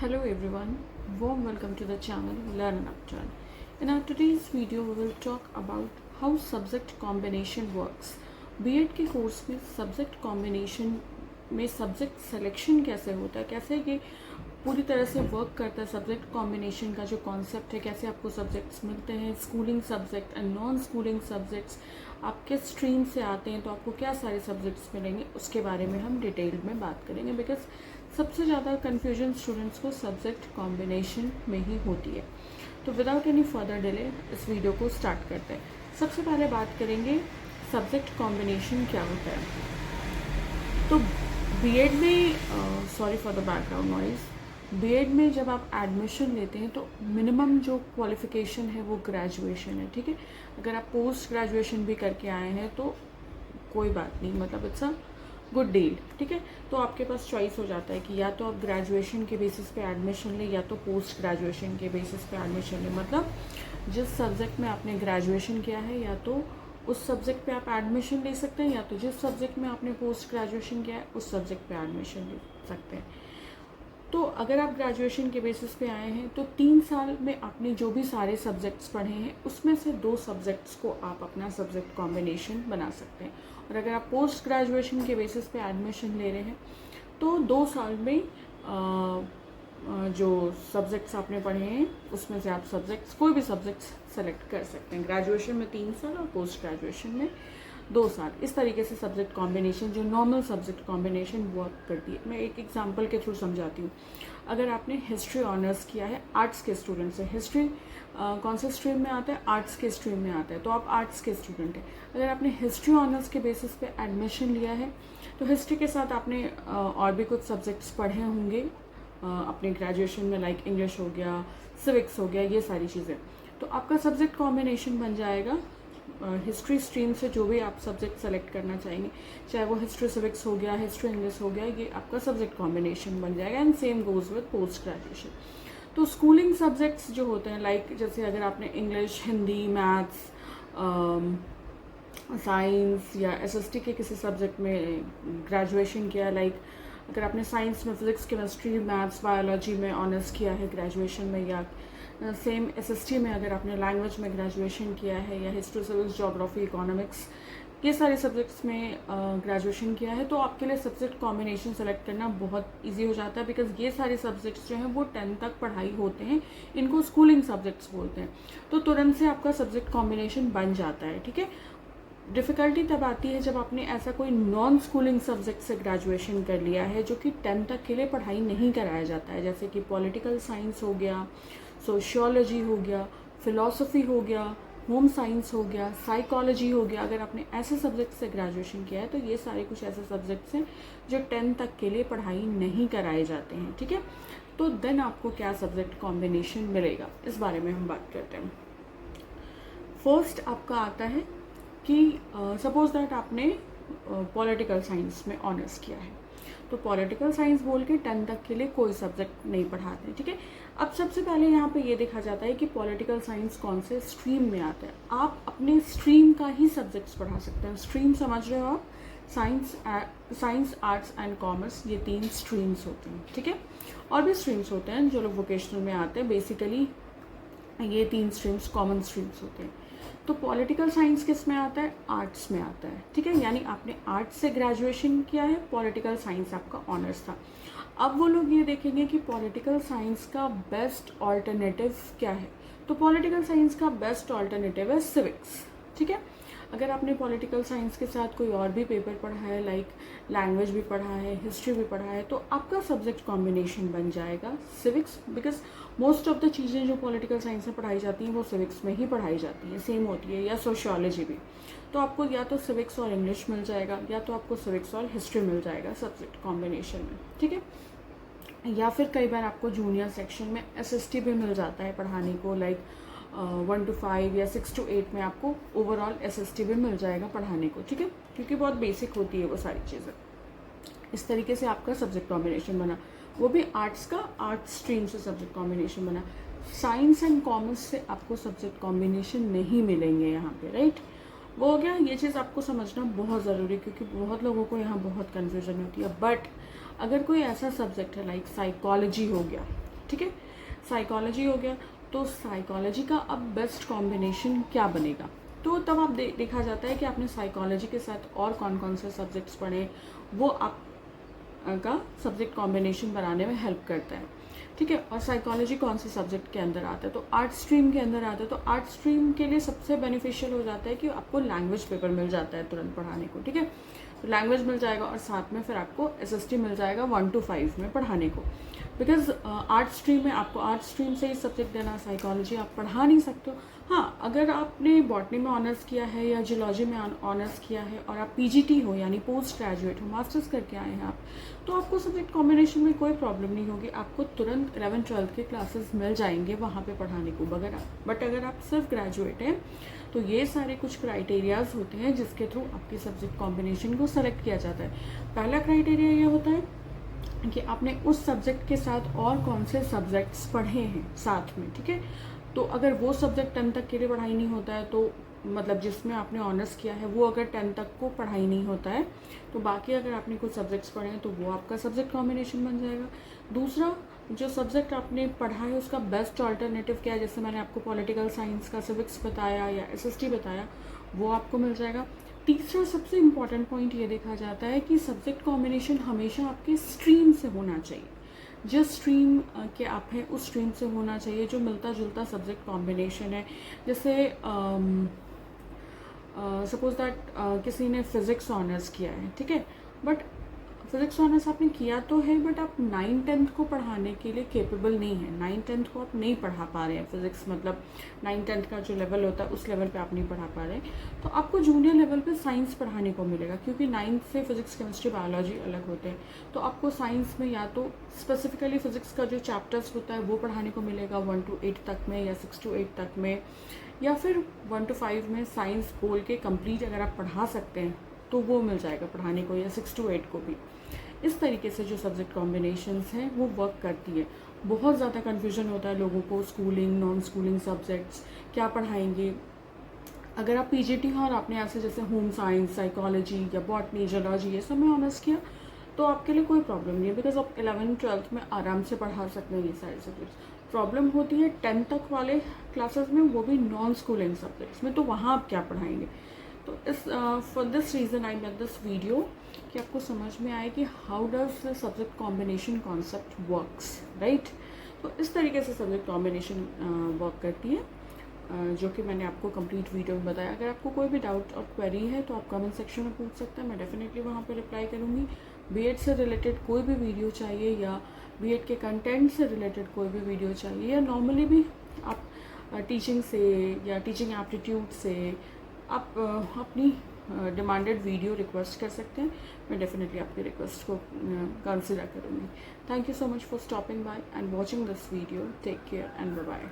Hello everyone, warm welcome to the channel Learn and Upturn. In our today's video we will talk about how subject combination works. BEd के course में subject combination में subject selection कैसे होता है, कैसे ये पूरी तरह से वर्क करता है, सब्जेक्ट कॉम्बिनेशन का जो कॉन्सेप्ट है, कैसे आपको सब्जेक्ट्स मिलते हैं, schooling subject and non schooling subjects, आप किस स्ट्रीम से आते हैं तो आपको क्या सारे सब्जेक्ट्स मिलेंगे, उसके बारे में हम डिटेल में बात करेंगे। बिकॉज सबसे ज़्यादा कन्फ्यूजन स्टूडेंट्स को सब्जेक्ट कॉम्बिनेशन में ही होती है। तो विदाउट एनी फर्दर डिले इस वीडियो को स्टार्ट करते हैं। सबसे पहले बात करेंगे सब्जेक्ट कॉम्बिनेशन क्या होता है। तो बीएड में sorry for the background noise, BEd में जब आप एडमिशन लेते हैं तो मिनिमम जो क्वालिफिकेशन है वो ग्रेजुएशन है, ठीक है। अगर आप पोस्ट ग्रेजुएशन भी करके आए हैं तो कोई बात नहीं, मतलब इट्स अ गुड डील, ठीक है। तो आपके पास चॉइस हो जाता है कि या तो आप ग्रेजुएशन के बेसिस पे एडमिशन लें या तो पोस्ट ग्रेजुएशन के बेसिस पे एडमिशन लें। मतलब जिस सब्जेक्ट में आपने ग्रेजुएशन किया है या तो उस सब्जेक्ट पे आप एडमिशन ले सकते हैं, या तो जिस सब्जेक्ट में आपने पोस्ट ग्रेजुएशन किया है उस सब्जेक्ट पे एडमिशन ले सकते हैं। तो अगर आप ग्रेजुएशन के बेसिस पे आए हैं तो 3 साल में आपने जो भी सारे सब्जेक्ट्स पढ़े हैं उसमें से 2 सब्जेक्ट्स को आप अपना सब्जेक्ट कॉम्बिनेशन बना सकते हैं। और अगर आप पोस्ट ग्रेजुएशन के बेसिस पे एडमिशन ले रहे हैं तो 2 साल में जो सब्जेक्ट्स आपने पढ़े हैं उसमें से आप सब्जेक्ट्स कोई भी सब्जेक्ट्स सेलेक्ट कर सकते हैं। ग्रेजुएशन में 3 साल और पोस्ट ग्रेजुएशन में 2 साल। इस तरीके से सब्जेक्ट कॉम्बिनेशन जो नॉर्मल सब्जेक्ट कॉम्बिनेशन वर्क करती है। मैं एक एग्जांपल के थ्रू समझाती हूँ। अगर आपने हिस्ट्री ऑनर्स किया है, आर्ट्स के स्टूडेंट से, हिस्ट्री कौन से स्ट्रीम में आता है, आर्ट्स के स्ट्रीम में आता है, तो आप आर्ट्स के स्टूडेंट हैं। अगर आपने हिस्ट्री ऑनर्स के बेसिस पे एडमिशन लिया है तो हिस्ट्री के साथ आपने और भी कुछ सब्जेक्ट्स पढ़े होंगे अपने ग्रेजुएशन में, लाइक इंग्लिश हो गया, सिविक्स हो गया, ये सारी चीज़ें। तो आपका सब्जेक्ट कॉम्बिनेशन बन जाएगा हिस्ट्री स्ट्रीम से जो भी आप सब्जेक्ट सेलेक्ट करना चाहेंगे, चाहे वो हिस्ट्री सिविक्स हो गया, हिस्ट्री इंग्लिश हो गया, ये आपका सब्जेक्ट कॉम्बिनेशन बन जाएगा। And same goes with post graduation. तो स्कूलिंग सब्जेक्ट्स जो होते हैं, लाइक जैसे अगर आपने इंग्लिश, हिंदी, मैथ्स, साइंस या एसएसटी के किसी सब्जेक्ट में ग्रेजुएशन किया, लाइक अगर आपने साइंस में फिजिक्स, केमिस्ट्री, मैथ्स, बायोलॉजी में ऑनर्स किया है ग्रेजुएशन में, या सेम एसएसटी में अगर आपने लैंग्वेज में ग्रेजुएशन किया है, या हिस्ट्री, सिविक्स, ज्योग्राफी, इकोनॉमिक्स, ये सारे सब्जेक्ट्स में ग्रेजुएशन किया है, तो आपके लिए सब्जेक्ट कॉम्बिनेशन सेलेक्ट करना बहुत इजी हो जाता है। बिकॉज ये सारे सब्जेक्ट्स जो हैं वो 10 तक पढ़ाई होते हैं, इनको स्कूलिंग सब्जेक्ट्स बोलते हैं। तो तुरंत से आपका सब्जेक्ट कॉम्बिनेशन बन जाता है, ठीक है। डिफ़िकल्टी तब आती है जब आपने ऐसा कोई नॉन स्कूलिंग सब्जेक्ट से ग्रेजुएशन कर लिया है जो कि 10 तक के लिए पढ़ाई नहीं कराया जाता है, जैसे कि पॉलिटिकल साइंस हो गया, सोशियोलॉजी हो गया, फिलॉसफी हो गया, होम साइंस हो गया, साइकोलॉजी हो गया। अगर आपने ऐसे सब्जेक्ट से ग्रेजुएशन किया है तो ये सारे कुछ ऐसे सब्जेक्ट्स हैं जो 10 तक के लिए पढ़ाई नहीं कराए जाते हैं, ठीक है। तो देन आपको क्या सब्जेक्ट कॉम्बिनेशन मिलेगा, इस बारे में हम बात करते हैं। फर्स्ट आपका आता है कि सपोज दैट आपने पॉलिटिकल साइंस में ऑनर्स किया है, तो पॉलिटिकल साइंस बोल के 10 तक के लिए कोई सब्जेक्ट नहीं पढ़ाते, ठीक है। अब सबसे पहले यहाँ पे ये देखा जाता है कि पॉलिटिकल साइंस कौन से स्ट्रीम में आता है। आप अपने स्ट्रीम का ही सब्जेक्ट्स पढ़ा सकते हैं। स्ट्रीम समझ रहे हो आप, साइंस, आर्ट्स एंड कॉमर्स, ये 3 स्ट्रीम्स होते हैं, ठीक है। और भी स्ट्रीम्स होते हैं जो लोग वोकेशनल में आते हैं, बेसिकली ये 3 स्ट्रीम्स कॉमन स्ट्रीम्स होते हैं। तो पॉलिटिकल साइंस किस में आता है, आर्ट्स में आता है, ठीक है। यानी आपने आर्ट्स से ग्रेजुएशन किया है, पॉलिटिकल साइंस आपका ऑनर्स था। अब वो लोग ये देखेंगे कि पॉलिटिकल साइंस का बेस्ट ऑल्टरनेटिव क्या है। तो पॉलिटिकल साइंस का बेस्ट ऑल्टरनेटिव है सिविक्स, ठीक है। अगर आपने पॉलिटिकल साइंस के साथ कोई और भी पेपर पढ़ा है, लाइक लैंग्वेज भी पढ़ा है, हिस्ट्री भी पढ़ा है, तो आपका सब्जेक्ट कॉम्बिनेशन बन जाएगा civics. Because most of the चीज़ें जो पॉलिटिकल साइंस में पढ़ाई जाती हैं वो सिविक्स में ही पढ़ाई जाती हैं, सेम होती है, या सोशियोलॉजी भी। तो आपको या तो सिविक्स और इंग्लिश मिल जाएगा, या तो आपको सिविक्स और हिस्ट्री मिल जाएगा सब्जेक्ट कॉम्बिनेशन में, ठीक है। या फिर कई बार आपको जूनियर सेक्शन में एसएसटी भी मिल जाता है पढ़ाने को, लाइक 1 to 5 या 6 to 8 में आपको ओवरऑल एसएसटी भी मिल जाएगा पढ़ाने को, ठीक है, क्योंकि बहुत बेसिक होती है वो सारी चीज़ें। इस तरीके से आपका सब्जेक्ट कॉम्बिनेशन बना, वो भी आर्ट्स का, आर्ट्स स्ट्रीम से सब्जेक्ट कॉम्बिनेशन बना। साइंस एंड कॉमर्स से आपको सब्जेक्ट कॉम्बिनेशन नहीं मिलेंगे यहाँ पे, राइट। वो हो गया, ये चीज़ आपको समझना बहुत ज़रूरी है क्योंकि बहुत लोगों को यहाँ बहुत कन्फ्यूजन होती है। बट अगर कोई ऐसा सब्जेक्ट है लाइक साइकोलॉजी हो गया, ठीक है। साइकोलॉजी हो गया, तो साइकोलॉजी का अब बेस्ट कॉम्बिनेशन क्या बनेगा, तो तब आप देखा जाता है कि आपने साइकोलॉजी के साथ और कौन कौन से सब्जेक्ट्स पढ़े, वो आप का सब्जेक्ट कॉम्बिनेशन बनाने में हेल्प करता है, ठीक है। और साइकोलॉजी कौन से सब्जेक्ट के अंदर आता है, तो आर्ट स्ट्रीम के अंदर आता है। तो आर्ट स्ट्रीम के लिए सबसे बेनिफिशियल हो जाता है कि आपको लैंग्वेज पेपर मिल जाता है तुरंत पढ़ाने को, ठीक है। तो लैंग्वेज मिल जाएगा और साथ में फिर आपको SST मिल जाएगा 1 to 5 में पढ़ाने को, बिकॉज आर्ट स्ट्रीम में आपको आर्ट स्ट्रीम से ही सब्जेक्ट देना, साइकोलॉजी आप पढ़ा नहीं सकते हो। हाँ, अगर आपने बॉटनी में ऑनर्स किया है या जियोलॉजी में ऑनर्स किया है और आप PGT हो यानी पोस्ट ग्रेजुएट हो, मास्टर्स करके आए हैं आप, तो आपको सब्जेक्ट कॉम्बिनेशन में कोई प्रॉब्लम नहीं होगी, आपको तुरंत 11th-12th के क्लासेस मिल जाएंगे वहाँ पे पढ़ाने को। बट अगर आप सिर्फ ग्रेजुएट हैं तो ये सारे कुछ क्राइटेरियाज होते हैं जिसके थ्रू आपकी सब्जेक्ट कॉम्बिनेशन को सेलेक्ट किया जाता है। पहला क्राइटेरिया ये होता है कि आपने उस सब्जेक्ट के साथ और कौन से सब्जेक्ट्स पढ़े हैं साथ में, ठीक है। तो अगर वो सब्जेक्ट 10 तक के लिए पढ़ाई नहीं होता है, तो मतलब जिसमें आपने ऑनर्स किया है वो अगर 10 तक को पढ़ाई नहीं होता है, तो बाकी अगर आपने कुछ सब्जेक्ट्स पढ़े हैं तो वो आपका सब्जेक्ट कॉम्बिनेशन बन जाएगा। दूसरा, जो सब्जेक्ट आपने पढ़ा है उसका बेस्ट ऑल्टरनेटिव क्या है, जैसे मैंने आपको पॉलिटिकल साइंस का सिविक्स बताया या SST बताया, वो आपको मिल जाएगा। तीसरा सबसे इम्पॉर्टेंट पॉइंट ये देखा जाता है कि सब्जेक्ट कॉम्बिनेशन हमेशा आपके स्ट्रीम से होना चाहिए, जिस स्ट्रीम के आप हैं उस स्ट्रीम से होना चाहिए, जो मिलता जुलता सब्जेक्ट कॉम्बिनेशन है। जैसे सपोज दैट किसी ने फिज़िक्स ऑनर्स किया है, ठीक है, बट फिज़िक्स ऑनर्स आपने किया तो है, बट आप 9th-10th को पढ़ाने के लिए केपेबल नहीं है, 9th-10th को आप नहीं पढ़ा पा रहे हैं फिज़िक्स, मतलब 9th-10th का जो लेवल होता है उस लेवल पे आप नहीं पढ़ा पा रहे हैं, तो आपको जूनियर लेवल पे साइंस पढ़ाने को मिलेगा, क्योंकि 9th से फिज़िक्स केमिस्ट्री बायोलॉजी अलग होते हैं। तो आपको साइंस में या तो स्पेसिफिकली फिज़िक्स का जो चैप्टर्स होता है वो पढ़ाने को मिलेगा 1 to 8 तक में या 6 to 8 तक में, या फिर 1 to 5 में साइंस बोल के कंप्लीट अगर आप पढ़ा सकते हैं तो वो मिल जाएगा पढ़ाने को, या 6 to 8 को भी। इस तरीके से जो सब्जेक्ट कॉम्बिनेशंस हैं वो वर्क करती है। बहुत ज़्यादा कन्फ्यूजन होता है लोगों को, स्कूलिंग नॉन स्कूलिंग सब्जेक्ट्स क्या पढ़ाएंगे। अगर आप PGT हैं और आपने ऐसे जैसे होम साइंस, साइकोलॉजी या बॉटनी, जियोलॉजी ये सब में ऑनर्स किया, तो आपके लिए कोई प्रॉब्लम नहीं है, बिकॉज आप 11th-12th में आराम से पढ़ा सकते हैं ये सारे सब्जेक्ट्स। प्रॉब्लम होती है 10th तक वाले क्लासेस में, वो भी नॉन स्कूलिंग सब्जेक्ट्स में, तो वहाँ आप क्या पढ़ाएंगे। तो इस for this reason I make this video कि आपको समझ में आए कि how does the subject combination concept works, right. तो इस तरीके से सब्जेक्ट कॉम्बिनेशन वर्क करती है, जो कि मैंने आपको कंप्लीट वीडियो में बताया। अगर आपको कोई भी डाउट और क्वेरी है तो आप कमेंट सेक्शन में पूछ सकते हैं, मैं डेफिनेटली वहाँ पे रिप्लाई करूँगी। B.Ed से रिलेटेड कोई भी वीडियो चाहिए या B.Ed के कंटेंट से रिलेटेड कोई भी वीडियो चाहिए, या नॉर्मली भी आप टीचिंग से या टीचिंग एप्टीट्यूड से आप अपनी डिमांडेड वीडियो रिक्वेस्ट कर सकते हैं, मैं डेफिनेटली आपकी रिक्वेस्ट को कंसिडर करूँगी। Thank you so much for stopping by and watching this video. Take care and bye bye.